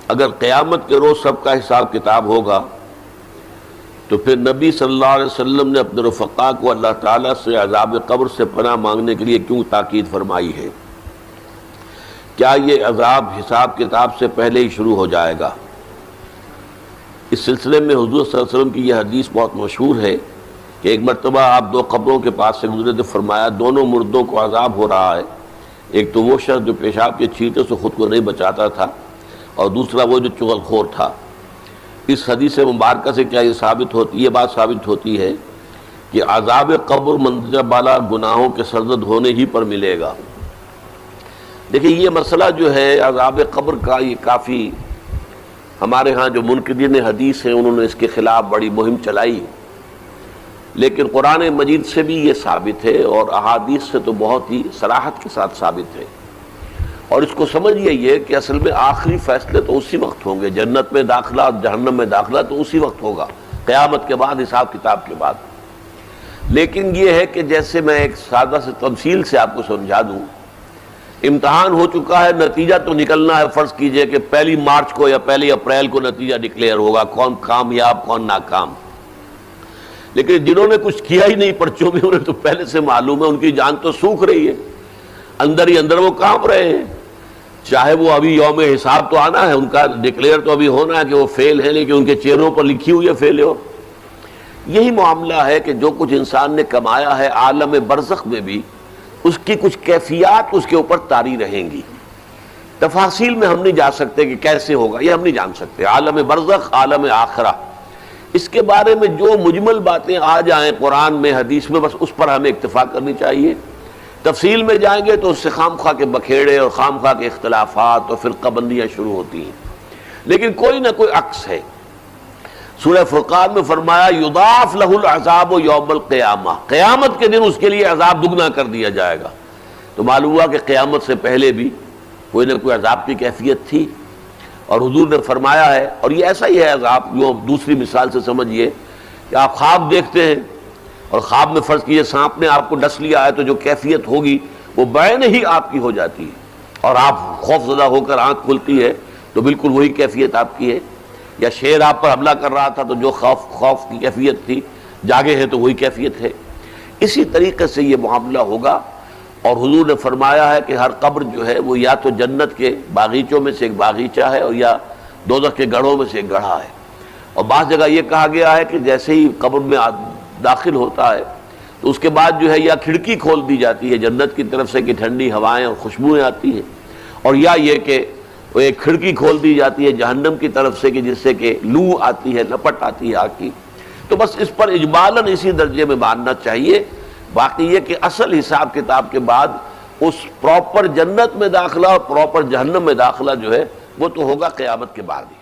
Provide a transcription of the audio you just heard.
اگر قیامت کے روز سب کا حساب کتاب ہوگا تو پھر نبی صلی اللہ علیہ وسلم نے اپنے رفقا کو اللہ تعالیٰ سے عذاب قبر سے پناہ مانگنے کے لیے کیوں تاکید فرمائی ہے؟ کیا یہ عذاب حساب کتاب سے پہلے ہی شروع ہو جائے گا؟ اس سلسلے میں حضور صلی اللہ علیہ وسلم کی یہ حدیث بہت مشہور ہے کہ ایک مرتبہ آپ دو قبروں کے پاس سے گزرے تو فرمایا دونوں مردوں کو عذاب ہو رہا ہے، ایک تو وہ شخص جو پیشاب کے چھینٹے سے خود کو نہیں بچاتا تھا، اور دوسرا وہ جو چغل خور تھا۔ اس حدیث مبارکہ سے کیا یہ بات ثابت ہوتی ہے کہ عذاب قبر مندرجہ بالا گناہوں کے سرزد ہونے ہی پر ملے گا؟ دیکھیں یہ مسئلہ جو ہے عذاب قبر کا، یہ کافی ہمارے ہاں جو منکرین حدیث ہیں انہوں نے اس کے خلاف بڑی مہم چلائی، لیکن قرآن مجید سے بھی یہ ثابت ہے اور احادیث سے تو بہت ہی صراحت کے ساتھ ثابت ہے۔ اور اس کو سمجھیے یہ کہ اصل میں آخری فیصلے تو اسی وقت ہوں گے، جنت میں داخلہ اور جہنم میں داخلہ تو اسی وقت ہوگا، قیامت کے بعد، حساب کتاب کے بعد۔ لیکن یہ ہے کہ جیسے میں ایک سادہ سے تمثیل سے آپ کو سمجھا دوں، امتحان ہو چکا ہے، نتیجہ تو نکلنا ہے، فرض کیجئے کہ 1 مارچ کو یا 1 اپریل کو نتیجہ ڈکلیئر ہوگا، کون کامیاب کون ناکام۔ لیکن جنہوں نے کچھ کیا ہی نہیں پرچوں میں، انہیں تو پہلے سے معلوم ہے، ان کی جان تو سوکھ رہی ہے، اندر ہی اندر وہ کانپ رہے ہیں، چاہے وہ ابھی یوم حساب تو آنا ہے، ان کا ڈکلیئر تو ابھی ہونا ہے کہ وہ فیل ہے، لیکن ان کے چہروں پر لکھی ہوئی ہے فیلور۔ یہی معاملہ ہے کہ جو کچھ انسان نے کمایا ہے عالم برزخ میں بھی اس کی کچھ کیفیات اس کے اوپر طاری رہیں گی۔ تفاصیل میں ہم نہیں جا سکتے کہ کیسے ہوگا، یہ ہم نہیں جان سکتے، عالم برزخ، عالم آخرہ، اس کے بارے میں جو مجمل باتیں آ جائیں قرآن میں حدیث میں بس اس پر ہمیں اکتفا کرنی چاہیے۔ تفصیل میں جائیں گے تو اس سے خام خواہ کے بکھیڑے اور خام خواہ کے اختلافات اور فرقہ بندیاں شروع ہوتی ہیں، لیکن کوئی نہ کوئی عکس ہے۔ سورہ فرقان میں فرمایا یضاعف لہ العذاب یوم القیامہ، قیامت کے دن اس کے لیے عذاب دگنا کر دیا جائے گا۔ تو معلوم ہوا کہ قیامت سے پہلے بھی کوئی نہ کوئی عذاب کی کیفیت تھی، اور حضور نے فرمایا ہے، اور یہ ایسا ہی ہے عذاب، جو دوسری مثال سے سمجھیے کہ آپ خواب دیکھتے ہیں اور خواب میں فرض کیجئے سانپ نے آپ کو ڈس لیا ہے، تو جو کیفیت ہوگی وہ بعین ہی آپ کی ہو جاتی ہے، اور آپ خوف زدہ ہو کر آنکھ کھلتی ہے تو بالکل وہی کیفیت آپ کی ہے۔ یا شیر آپ پر حملہ کر رہا تھا تو جو خوف کی کیفیت تھی، جاگے ہیں تو وہی کیفیت ہے۔ اسی طریقے سے یہ معاملہ ہوگا، اور حضور نے فرمایا ہے کہ ہر قبر جو ہے وہ یا تو جنت کے باغیچوں میں سے ایک باغیچہ ہے اور یا دوزخ کے گڑھوں میں سے ایک گڑھا ہے۔ اور بعض جگہ یہ کہا گیا ہے کہ جیسے ہی قبر میں داخل ہوتا ہے تو اس کے بعد جو ہے یا کھڑکی کھول دی جاتی ہے جنت کی طرف سے کہ ٹھنڈی ہوائیں اور خوشبوئیں آتی ہیں، اور یا یہ کہ وہ ایک کھڑکی کھول دی جاتی ہے جہنم کی طرف سے کہ جس سے کہ لو آتی ہے، لپٹ آتی ہے آگ کی۔ تو بس اس پر اجمالاً اسی درجے میں ماننا چاہیے۔ باقی یہ کہ اصل حساب کتاب کے بعد اس پراپر جنت میں داخلہ اور پراپر جہنم میں داخلہ جو ہے وہ تو ہوگا قیامت کے بعد ہی۔